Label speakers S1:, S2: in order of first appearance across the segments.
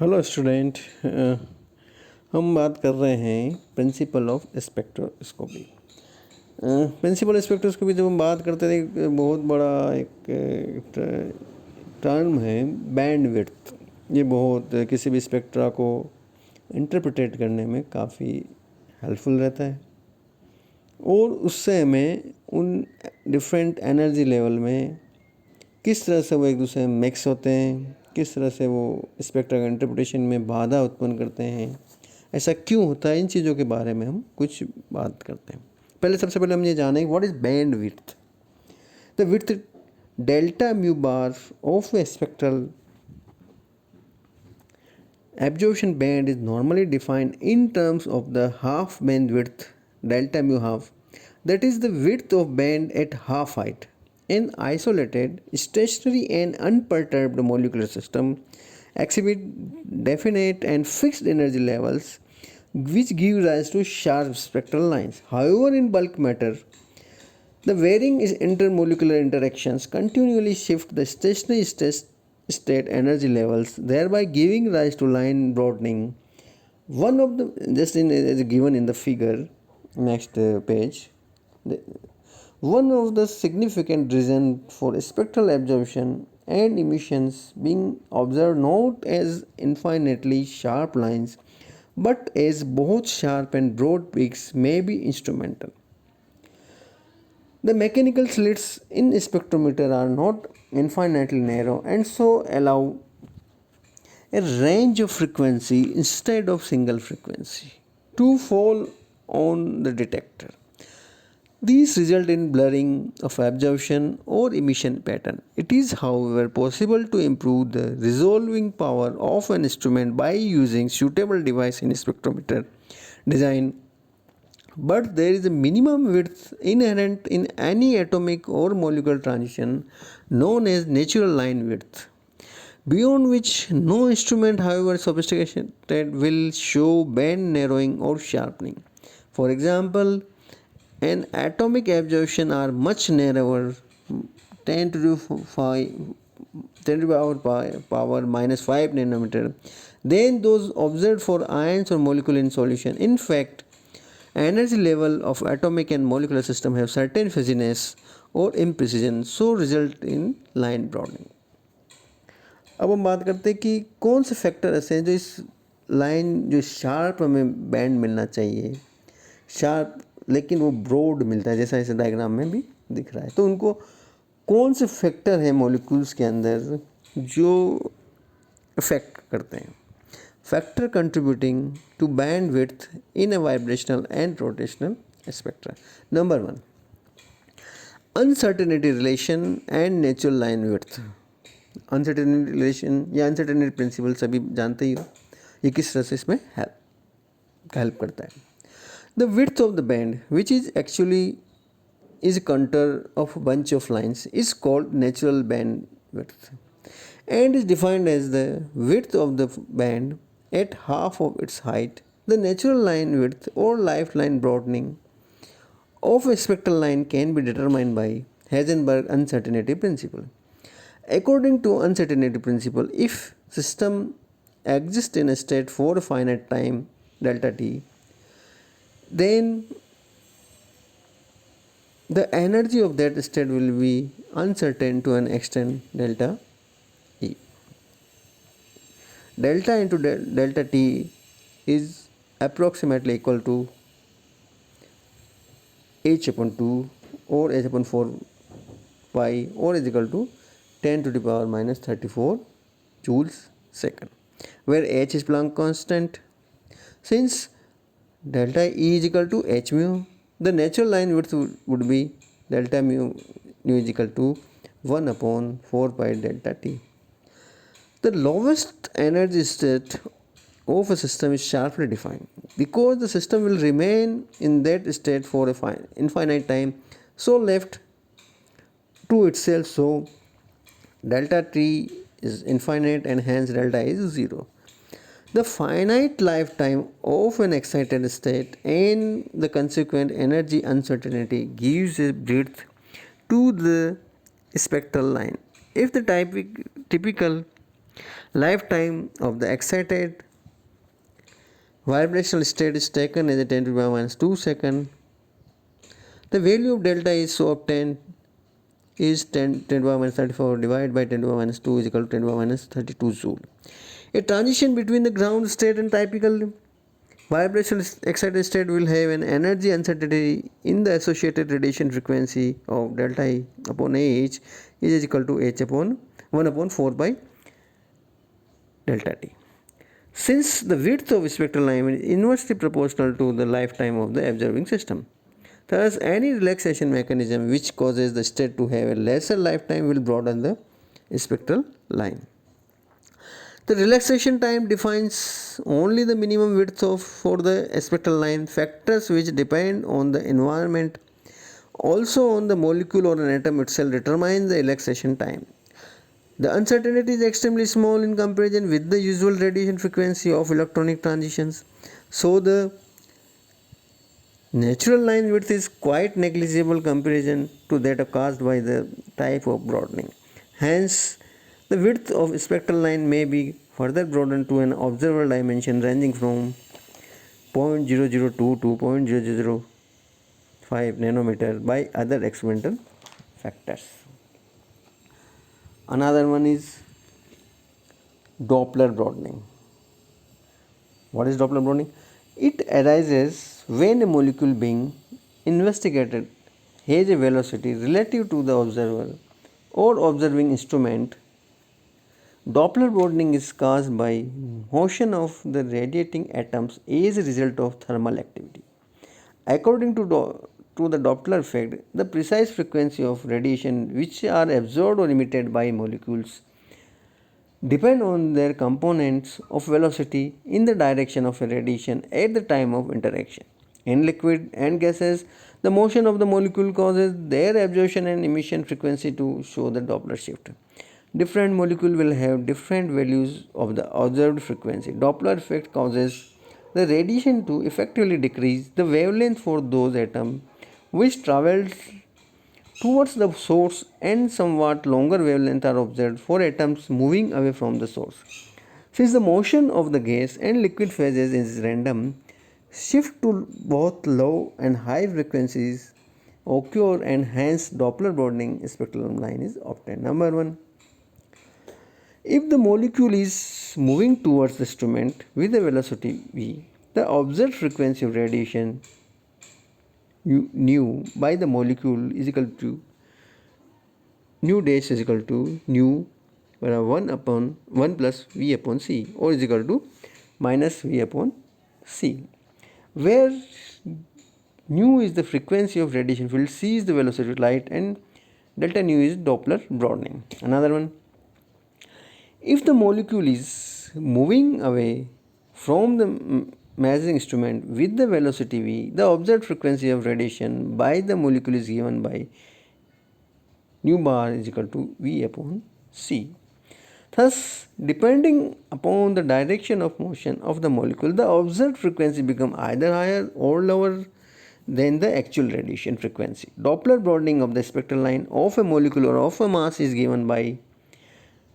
S1: Hello student. हम बात कर रहे हैं principle of spectroscopy. Principle spectroscopy जब हम बात करते हैं एक बहुत बड़ा एक टर्म है बैंड विड्थ। ये बहुत किसी भी स्पेक्ट्रा को इंटरप्रिटेट करने में काफ़ी हेल्पफुल रहता है और उससे हमें उन डिफरेंट एनर्जी लेवल में किस तरह से वो एक दूसरे में मिक्स होते हैं, किस तरह से वो स्पेक्ट्रा का इंटरप्रिटेशन में बाधा उत्पन्न करते हैं, ऐसा क्यों होता है, इन चीज़ों के बारे में हम कुछ बात करते हैं। सबसे पहले हम ये जानें what is band width. The width delta mu bar of A spectral absorption band is normally defined in terms of the half bandwidth delta mu half, that is the width of band at half height. An isolated, stationary and unperturbed molecular system exhibit definite and fixed energy levels which give rise to sharp spectral lines. However, in bulk matter, the varying intermolecular interactions continually shift the stationary state energy levels, thereby giving rise to line broadening. One of the as given in the figure, next page, one of the significant reasons for spectral absorption and emissions being observed not as infinitely sharp lines but as both sharp and broad peaks may be instrumental. The mechanical slits in spectrometer are not infinitely narrow and so allow a range of frequency instead of single frequency to fall on the detector. These result in blurring of absorption or emission pattern. It is, however, possible to improve the resolving power of an instrument by using suitable device in spectrometer design, but there is a minimum width inherent in any atomic or molecular transition known as natural line width, beyond which no instrument, however sophisticated, will show band narrowing or sharpening. For example, an atomic absorption are much narrower, 10 to the 5 10 to the power minus 5 nanometer, than those observed for ions or molecule in solution. In fact, energy level of atomic and molecular system have certain fuzziness or imprecision, so result in line broadening. अब हम बात करते हैं कि कौन से factor ऐसे हैं जो इस लाइन जो शार्प हमें बैंड मिलना चाहिए, शार्प लेकिन वो ब्रॉड मिलता है जैसा इस डायग्राम में भी दिख रहा है, तो उनको कौन से फैक्टर हैं मॉलिक्यूल्स के अंदर जो इफेक्ट करते हैं. Factor contributing to bandwidth in a vibrational and rotational spectra. Number 1, uncertainty relation and natural line width. Uncertainty relation या अनसर्टेनिटी प्रिंसिपल सभी जानते ही हो, ये किस तरह से इसमें हेल्प करता है. The width of the band which is actually is a contour of a bunch of lines is called natural band width and is defined as the width of the band at half of its height. The natural line width or lifeline broadening of a spectral line can be determined by Heisenberg uncertainty principle. According to uncertainty principle, if system exists in a state for a finite time delta t, then the energy of that state will be uncertain to an extent delta E. Delta into delta T is approximately equal to h upon 2 or h upon 4 pi or is equal to 10 to the power minus 34 joules second, where h is Planck constant. Since delta E is equal to h mu, the natural line width would be delta mu is equal to 1 upon 4 pi delta t. The lowest energy state of a system is sharply defined because the system will remain in that state for a infinite time, so left to itself, so delta t is infinite and hence delta is 0. The finite lifetime of an excited state and the consequent energy uncertainty gives a breadth to the spectral line. If the typical Lifetime of the excited vibrational state is taken as a 10 to the power minus 2 second. The value of delta is so obtained is 10 to the power minus 34 divided by 10 to the power minus 2 is equal to 10 to the power minus 32 joule. A transition between the ground state and typical vibrational excited state will have an energy uncertainty in the associated radiation frequency of delta I upon H is equal to H upon 1 upon 4 by delta T. Since the width of spectral line is inversely proportional to the lifetime of the observing system, thus any relaxation mechanism which causes the state to have a lesser lifetime will broaden the spectral line. The relaxation time defines only the minimum width for the spectral line. Factors which depend on the environment, also on the molecule or an atom itself, determine the relaxation time. The uncertainty is extremely small in comparison with the usual radiation frequency of electronic transitions. So the natural line width is quite negligible comparison to that caused by the type of broadening. Hence, the width of spectral line may be further broadened to an observable dimension ranging from 0.002 to 0.0005 nanometer by other experimental factors. Another one is Doppler broadening. What is Doppler broadening? It arises when a molecule being investigated has a velocity relative to the observer or observing instrument. Doppler broadening is caused by motion of the radiating atoms as a result of thermal activity. According to the Doppler effect, the precise frequency of radiation which are absorbed or emitted by molecules depend on their components of velocity in the direction of a radiation at the time of interaction. In liquid and gases, the motion of the molecule causes their absorption and emission frequency to show the Doppler shift. Different molecules will have different values of the observed frequency. Doppler effect causes the radiation to effectively decrease the wavelength for those atoms which travel towards the source, and somewhat longer wavelengths are observed for atoms moving away from the source. Since the motion of the gas and liquid phases is random, shift to both low and high frequencies occur, and hence Doppler broadening spectral line is obtained. Number 1. If the molecule is moving towards the instrument with a velocity v, the observed frequency of radiation nu by the molecule is equal to nu dash is equal to nu 1 upon 1 plus v upon c, or is equal to minus v upon c, where nu is the frequency of radiation field, c is the velocity of light, and delta nu is Doppler broadening. Another one, if the molecule is moving away from the measuring instrument with the velocity v, the observed frequency of radiation by the molecule is given by nu bar is equal to v upon c. Thus, depending upon the direction of motion of the molecule, the observed frequency becomes either higher or lower than the actual radiation frequency. Doppler broadening of the spectral line of a molecule or of a mass is given by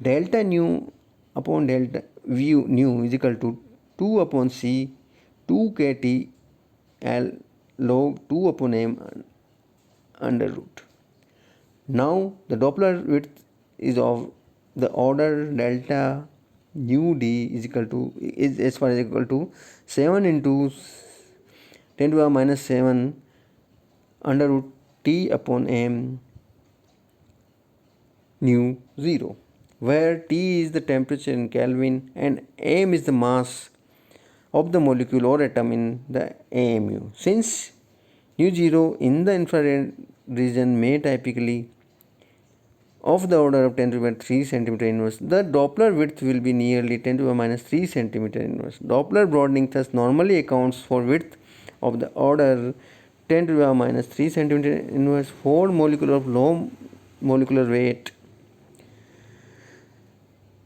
S1: delta nu upon delta v nu is equal to 2 upon c 2 kt l log 2 upon m under root. Now the Doppler width is of the order delta nu d is equal to is as far as equal to 7 into 10 to the minus 7 under root t upon m nu 0, where T is the temperature in Kelvin and m is the mass of the molecule or atom in the AMU. Since nu 0 in the infrared region may typically of the order of 10 to the 3 cm inverse, the Doppler width will be nearly 10 to the minus 3 cm inverse. Doppler broadening thus normally accounts for width of the order 10 to the minus 3 cm inverse for molecule of low molecular weight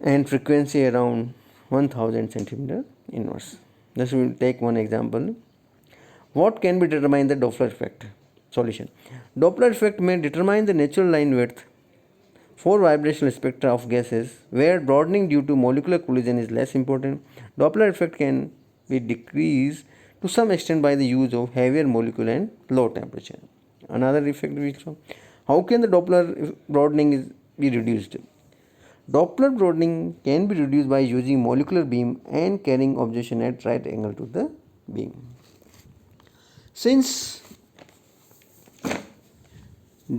S1: and frequency around 1000 centimeter inverse. Thus we will take one example. What can be determined the Doppler effect? Solution. Doppler effect may determine the natural line width For vibrational spectra of gases, where broadening due to molecular collision is less important, Doppler effect can be decreased to some extent by the use of heavier molecule and low temperature. Another effect which how can the Doppler broadening be reduced? Doppler broadening can be reduced by using molecular beam and carrying observation at right angle to the beam. Since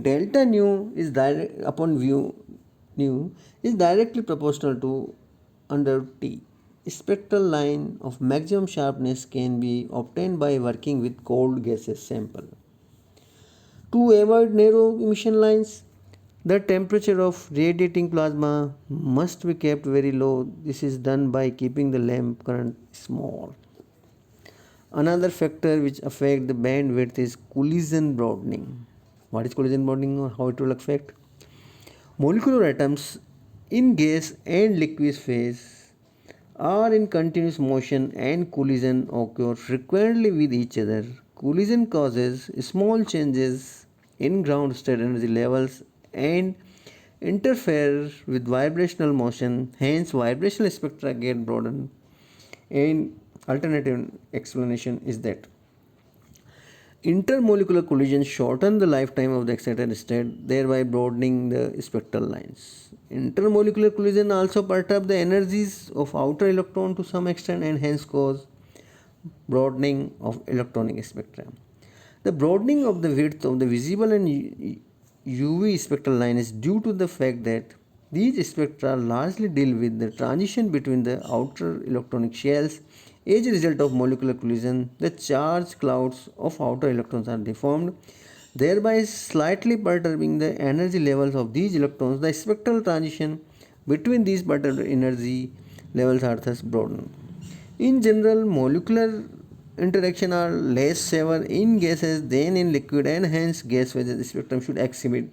S1: delta nu is direct upon nu is directly proportional to under T. Spectral line of maximum sharpness can be obtained by working with cold gases sample. To avoid narrow emission lines, the temperature of radiating plasma must be kept very low. This is done by keeping the lamp current small. Another factor which affects the bandwidth is collision broadening. What is collision broadening or how it will affect? Molecular atoms in gas and liquid phase are in continuous motion and collision occur frequently with each other. Collision causes small changes in ground state energy levels and interfere with vibrational motion. Hence, vibrational spectra get broadened. An alternative explanation is that intermolecular collisions shorten the lifetime of the excited state, thereby broadening the spectral lines. Intermolecular collision also perturb the energies of outer electron to some extent and hence cause broadening of electronic spectra. The broadening of the width of the visible and UV spectral line is due to the fact that these spectra largely deal with the transition between the outer electronic shells. As a result of molecular collision, the charged clouds of outer electrons are deformed, thereby slightly perturbing the energy levels of these electrons. The spectral transition between these perturbed energy levels are thus broadened. In general, molecular interaction are less severe in gases than in liquid and hence gas phase spectrum should exhibit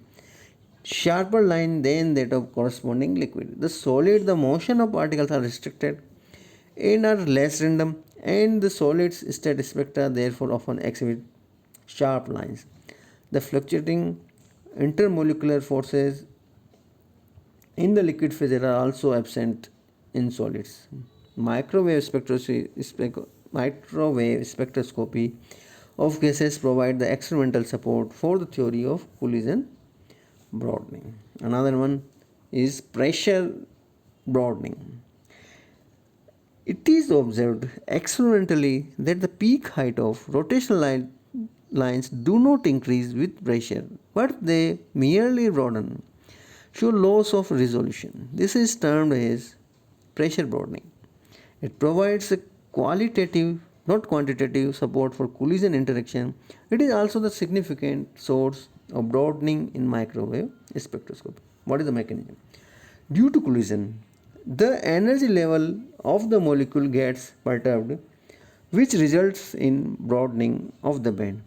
S1: sharper line than that of corresponding liquid. The solid, the motion of particles are restricted and are less random, and the solid's state spectra therefore often exhibit sharp lines. The fluctuating intermolecular forces in the liquid phase are also absent in solids. Microwave spectroscopy of gases provide the experimental support for the theory of collision broadening. Another one is pressure broadening. It is observed experimentally that the peak height of rotational lines do not increase with pressure, but they merely broaden, show loss of resolution. This is termed as pressure broadening. It provides a qualitative, not quantitative, support for collision interaction. It is also the significant source of broadening in microwave spectroscopy. What is the mechanism? Due to collision, the energy level of the molecule gets perturbed, which results in broadening of the band.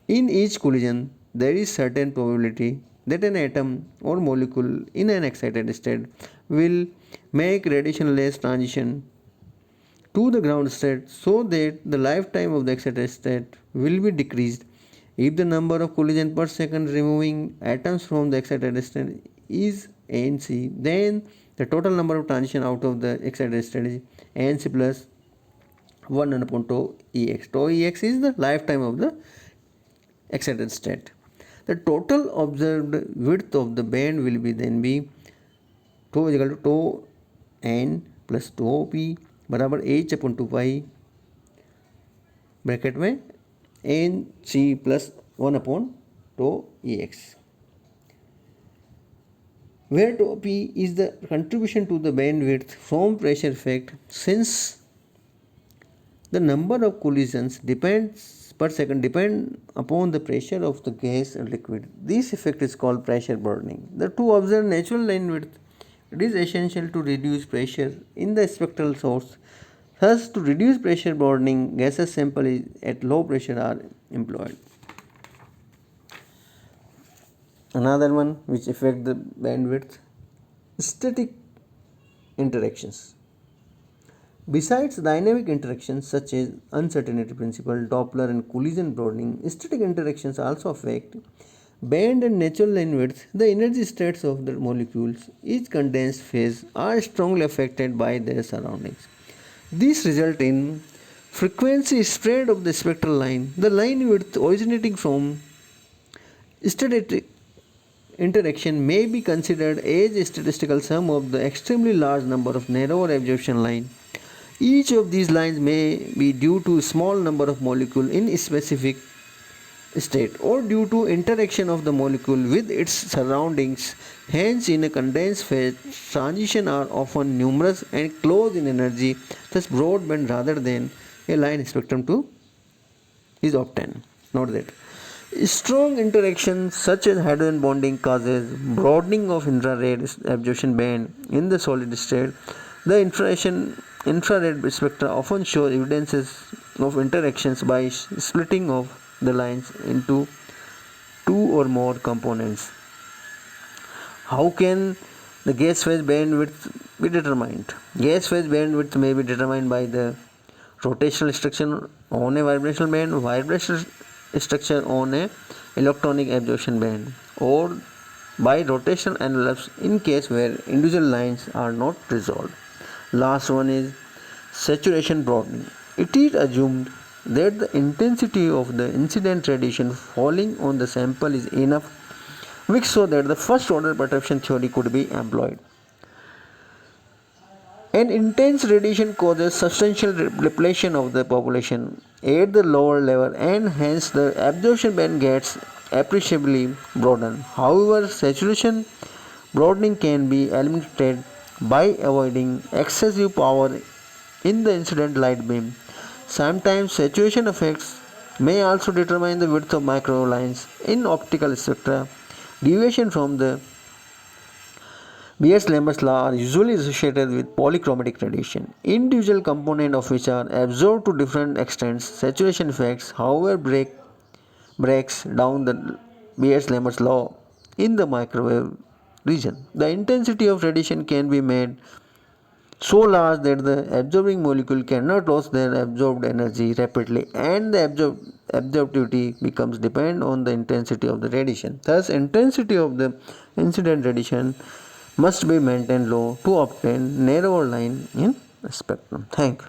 S1: In each collision, there is certain probability that an atom or molecule in an excited state will make radiationless transition to the ground state so that the lifetime of the excited state will be decreased. If the number of collisions per second removing atoms from the excited state is ANC, then the total number of transition out of the excited state is ANC plus 1 upon tau Ex. Tau Ex is the lifetime of the excited state. The total observed width of the band will be then be tau is equal to tau n plus tau p बराबर h upon 2 bracket में N C plus 1 upon tau E X, where tau p is the contribution to the bandwidth from pressure effect. Since the number of collisions depends per second depend upon the pressure of the gas and liquid, this effect is called pressure burning. The to observe natural line width, it is essential to reduce pressure in the spectral source. Thus, to reduce pressure burning, gaseous samples at low pressure are employed. Another one which affect the bandwidth, static interactions. Besides dynamic interactions such as uncertainty principle, Doppler and collision broadening, static interactions also affect band and natural line width, the energy states of the molecules, each condensed phase, are strongly affected by their surroundings. This results in frequency spread of the spectral line. The line width originating from static interaction may be considered as a statistical sum of the extremely large number of narrower absorption lines. Each of these lines may be due to a small number of molecules in a specific state or due to interaction of the molecule with its surroundings. Hence, in a condensed phase, transitions are often numerous and close in energy, thus broadband rather than a line spectrum to is obtained. Note that strong interactions such as hydrogen bonding causes broadening of infrared absorption band in the solid state. The infrared spectra often show evidences of interactions by splitting of the lines into two or more components. How can the gas phase bandwidth be determined? Gas phase bandwidth may be determined by the rotational structure on a vibrational band, vibrational structure on a electronic absorption band, or by rotational envelopes in case where individual lines are not resolved. Last one is saturation broadening. It is assumed that the intensity of the incident radiation falling on the sample is enough which so that the first order perturbation theory could be employed. An intense radiation causes substantial depletion of the population at the lower level and hence the absorption band gets appreciably broadened. However, saturation broadening can be eliminated by avoiding excessive power in the incident light beam. Sometimes saturation effects may also determine the width of microlines in optical spectra. Deviation from the Beers-Lambert's law are usually associated with polychromatic radiation, individual components of which are absorbed to different extents. Saturation effects, however, breaks down the Beers-Lambert's law in the microwave region. The intensity of radiation can be made so large that the absorbing molecule cannot lose their absorbed energy rapidly and the absorptivity becomes dependent on the intensity of the radiation. Thus, intensity of the incident radiation must be maintained low to obtain narrower line in spectrum. Thank you.